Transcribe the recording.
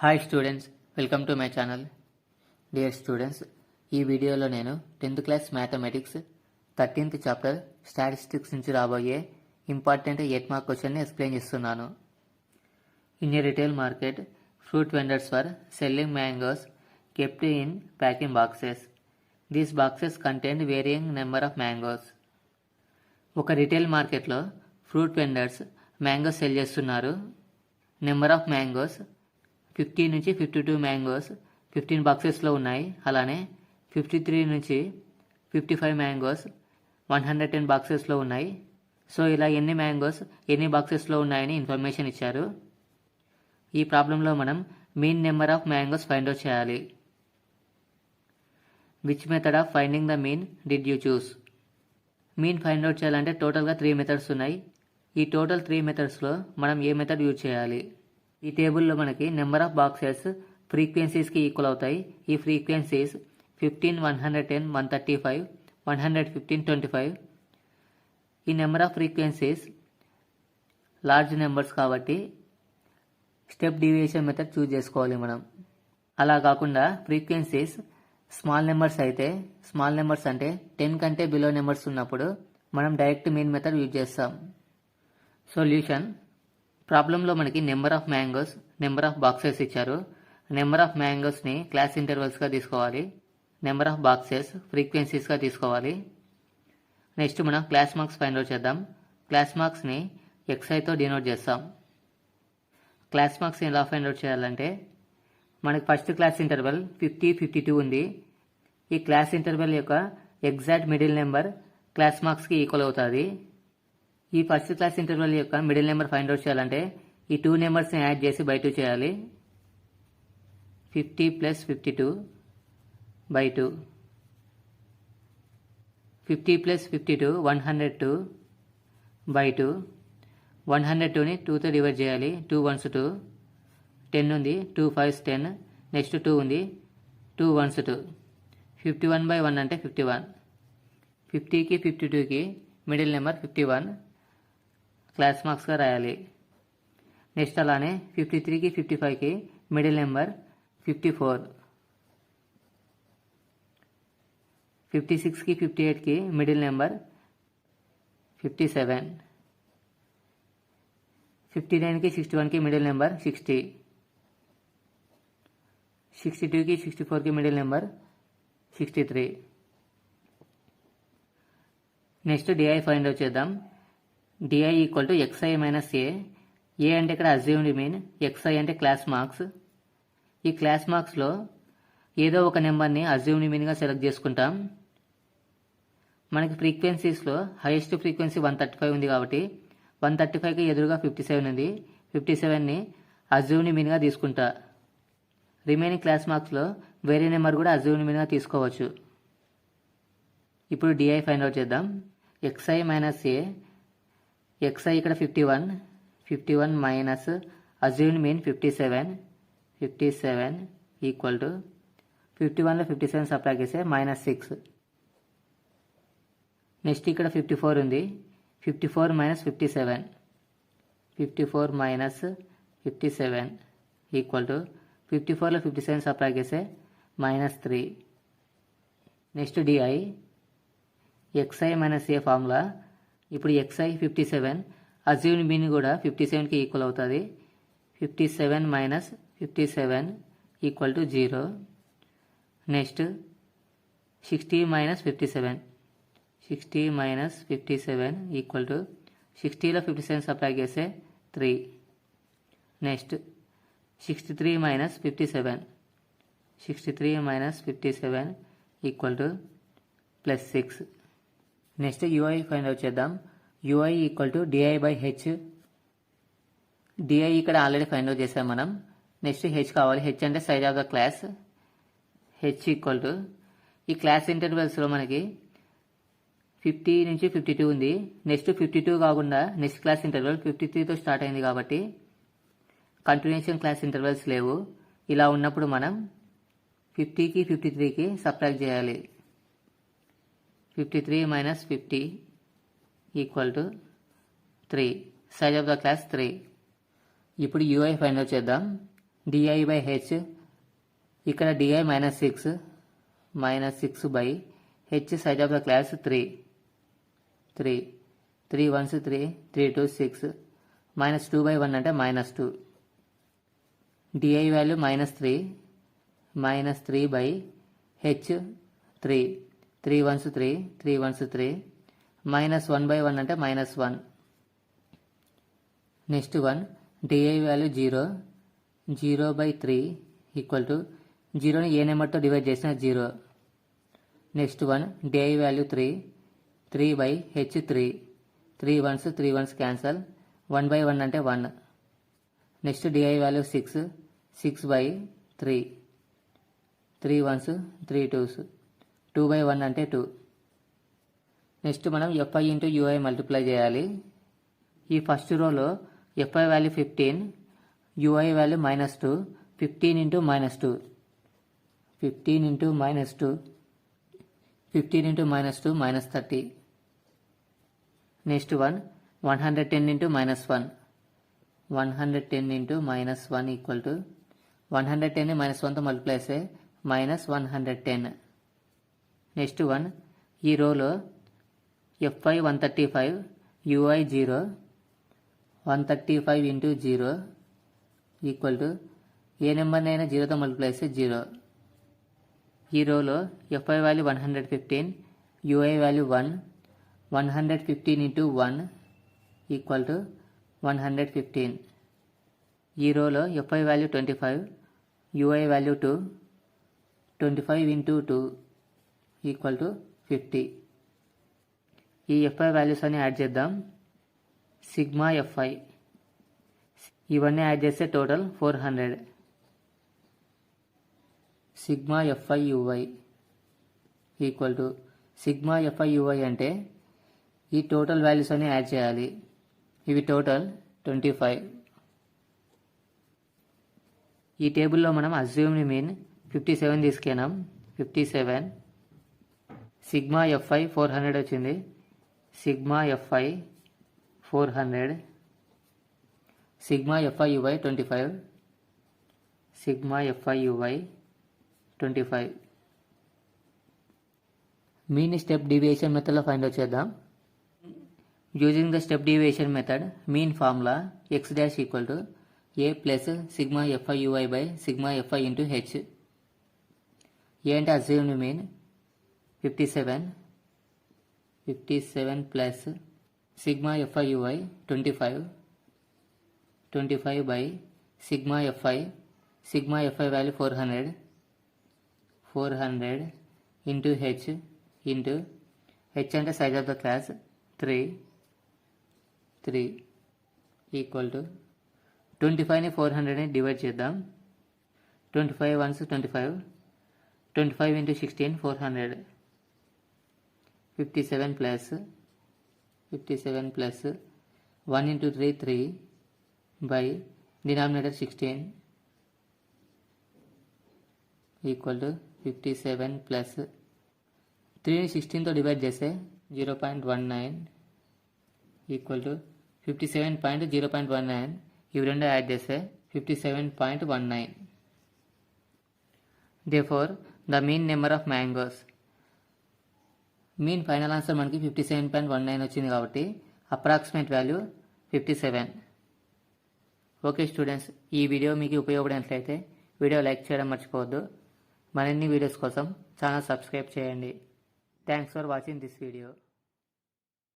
Hi students, welcome to my channel. Dear students, ఈ వీడియోలో నేను 10th class mathematics 13th chapter statistics నుంచి రాబోయే ఇంపార్టెంట్ 8 మార్క్ క్వశ్చన్ని ఎక్స్ప్లెయిన్ చేస్తున్నాను. In a retail market, fruit vendors were selling mangoes kept in packing boxes. These boxes contained varying number of mangoes. ఒక retail మార్కెట్లో fruit vendors mangoes cell చేస్తున్నారు. Number of mangoes 50 నుంచి 52 mangoes 15 బాక్సెస్లో ఉన్నాయి. అలానే 53 నుంచి 55 mangoes 110 బాక్సెస్లో ఉన్నాయి. So ఇలా ఎన్ని మ్యాంగోస్ ఎన్ని బాక్సెస్లో ఉన్నాయని ఇన్ఫర్మేషన్ ఇచ్చారు. ఈ ప్రాబ్లంలో మనం mean number of mangoes find out చేయాలి. Which method of finding the mean did you choose? Mean find out చేయాలంటే టోటల్గా 3 మెథడ్స్ ఉన్నాయి. ఈ టోటల్ 3 మెథడ్స్లో మనం ఏ మెథడ్ యూజ్ చేయాలి? ఈ టేబుల్లో మనకి నెంబర్ ఆఫ్ బాక్సెస్ ఫ్రీక్వెన్సీస్కి ఈక్వల్ అవుతాయి. ఈ ఫ్రీక్వెన్సీస్ 15, 110, 135, 115, 25. ఈ number of frequencies large numbers కాబట్టి స్టెప్ డీవియేషన్ మెథడ్ చూజ్ చేసుకోవాలి మనం. అలా కాకుండా ఫ్రీక్వెన్సీస్ స్మాల్ నెంబర్స్ అయితే, స్మాల్ నెంబర్స్ అంటే 10 కంటే బిలో నెంబర్స్ ఉన్నప్పుడు మనం డైరెక్ట్ మీన్ మెథడ్ యూజ్ చేస్తాం. సొల్యూషన్: ప్రాబ్లంలో మనకి number of mangoes, number of boxes ఇచ్చారు. నెంబర్ ఆఫ్ మ్యాంగోస్ని క్లాస్ ఇంటర్వల్స్గా తీసుకోవాలి. నెంబర్ ఆఫ్ బాక్సెస్ ఫ్రీక్వెన్సీస్గా తీసుకోవాలి. నెక్స్ట్ మనం క్లాస్ మార్క్స్ ఫైండ్ అవుట్ చేద్దాం. క్లాస్ మార్క్స్ని XIతో డినోట్ చేస్తాం. క్లాస్ మార్క్స్ని ఎలా ఫైండ్ అవుట్ చేయాలంటే, మనకి ఫస్ట్ క్లాస్ ఇంటర్వెల్ 50, 52 ఉంది. ఈ క్లాస్ ఇంటర్వెల్ యొక్క ఎగ్జాక్ట్ మిడిల్ నెంబర్ క్లాస్ మార్క్స్కి ఈక్వల్ అవుతుంది. ఈ ఫస్ట్ క్లాస్ ఇంటర్వెల్ యొక్క మిడిల్ నెంబర్ ఫైండ్ అవుట్ చేయాలంటే ఈ 2 నెంబర్స్ని యాడ్ చేసి బై 2 చేయాలి. 50 + 52 బై 2. 50 + 52 102 బై 2. 102ని 2తో డివైడ్ చేయాలి. 2 1s 2. 10 ఉంది. 2 5s 10. నెక్స్ట్ 2 ఉంది. 2 1s 2. 51 బై 1 అంటే 51. 50కి 52కి మిడిల్ నెంబర్ 51 క్లాస్ మార్క్స్గా రాయాలి. నెక్స్ట్ అలానే 53కి 55కి మిడిల్ నెంబర్ 54. 56కి 58కి మిడిల్ నెంబర్ 57. 59కి 61కి మిడిల్ నెంబర్ 60. 62కి 64కి middle number 63. Next DI find out చేద్దాం. DI equal to XI minus A. A అంటే ఇక్కడ అజ్యూమ్డ్ మీన్, XI అంటే క్లాస్ మార్క్స్. ఈ క్లాస్ మార్క్స్లో ఏదో ఒక నెంబర్ని అజ్యూమ్డ్ మీన్గా సెలెక్ట్ చేసుకుంటాం. మనకి ఫ్రీక్వెన్సీస్లో హైయెస్ట్ ఫ్రీక్వెన్సీ 135 ఉంది కాబట్టి 135కి ఎదురుగా 57 ఉంది. 57ని అజ్యూమ్డ్ మీన్గా తీసుకుంటా. రిమైనింగ్ క్లాస్ మార్క్స్లో వేరే నెంబర్ కూడా అజ్యూమ్డ్ మీన్గా తీసుకోవచ్చు. ఇప్పుడు డిఐ ఫైండ్ అవుట్ చేద్దాం. XI minus A. XI ఇక్కడ 51. 51 minus assumed mean 57. 57 equal to 51లో 57 సబ్ట్రాక్ట్ చేస్తే -6. నెక్స్ట్ ఇక్కడ 54 ఉంది. 54 మైనస్ 57. 54 మైనస్ 57 ఈక్వల్ టు 54లో 57 సబ్ట్రాక్ట్ చేస్తే -3. Next DI XI minus A formula. ఇప్పుడు XI 57, అజ్యూమ్డ్ మీన్ కూడా 57కి ఈక్వల్ అవుతుంది. 57 minus 57 equal to 0. Next 60 minus 57. 60 minus 57 equal to 60లో 57 సబ్ట్రాక్ట్ చేస్తే 3. Next 63 minus 57. 63 minus 57 equal to +6. Next UI find out చేద్దాం. UI equal to DI by H. DI ఇక్కడ already find out చేసాం మనం. Next H కావాలి. H అంటే size of the class. H equal to ఈ class ఇంటర్వెల్స్లో మనకి 50 నుంచి 52 ఉంది. నెక్స్ట్ 52 కాకుండా నెక్స్ట్ క్లాస్ ఇంటర్వెల్ 53తో స్టార్ట్ అయింది కాబట్టి కంటిన్యూషన్ క్లాస్ ఇంటర్వెల్స్ లేవు. ఇలా ఉన్నప్పుడు మనం 50కి 53కి సబ్ట్రాక్ట్ చేయాలి. 53 minus 50 equal to 3. Size of the class 3. ఇప్పుడు యూఐ ఫైండ్ అవుట్ చేద్దాం. di/h, ఇక్కడ di -6 by h size of the class 3 ones 3 2 6 -2/1 అంటే -2. di value -3 by h 3 ones 3 -1/1 అంటే -1. Next one di value 0 by 3 equal to 0ని ఏ నెంబర్తో divide చేసినా 0. Next one di value 3 by h 3 ones cancel 1/1 అంటే 1. Next di value 6 by 3 ones 3 twos 2/1 అంటే 2. Next మనం fi into ui multiply చేయాలి. ఈ ఫస్ట్ రోలో fi value 15, ui value -2, 15 into -2 -30. Next one 110 into -1 equal to 110ని -1తో multiply చేస్తే -110. Next one ఈ రోలో fi 135, ui 0, 135 into 0 equal to ఏ నెంబర్నైనా 0తో మల్టిప్లై చేస్తే 0. ఈ రోలో fi value 115, ui value 1, 115 into 1 equal to 115. ఈ రోలో fi value 25, ui value 2, 25 into 2 equal to 50. ఈ fi వాల్యూస్ అన్ని యాడ్ చేద్దాం. సిగ్మా fi ఇవన్నీ యాడ్ చేస్తే total 400. Sigma fi ui equal to sigma fi ui అంటే ఈ టోటల్ వాల్యూస్ అన్ని యాడ్ చేయాలి. ఇవి టోటల్ 25. ఈ టేబుల్లో మనం అజ్యూమ్డ్ మీన్ 57 తీసుకున్నాం. 57 సిగ్మా fi 400 వచ్చింది. Sigma fi 400, sigma fi ui 25, sigma fi ui 25. Mean step deviation మెథడ్లో ఫైండ్ అవుట్ చేద్దాం. Using the step deviation method mean formula x dash equal to a plus sigma fi ui by sigma fi into h. A అంటే assumed mean 57 plus sigma fi ui 25 by sigma fi value 400 into h అంటే size of the class 3 equal to 25ని 400ని divide చేద్దాం. 25 ones 25 into 16 400. 57 plus 1 into 3 by denominator 16 equal to 57 plus 3ని 16తో divide చేస్తే 0.19 equal to 57.0.19. ఇవి రెండు add చేస్తే 57.19. Therefore, the mean number of mangoes. Mean final answer మనకి 57.19 వచ్చింది కాబట్టి అప్రాక్సిమేట్ వాల్యూ 57. ఓకే స్టూడెంట్స్, ఈ వీడియో మీకు ఉపయోగపడినట్లయితే వీడియో లైక్ చేయడం మర్చిపోవద్దు. మరిన్ని వీడియోస్ కోసం ఛానల్ సబ్స్క్రైబ్ చేయండి. Thanks for watching this video.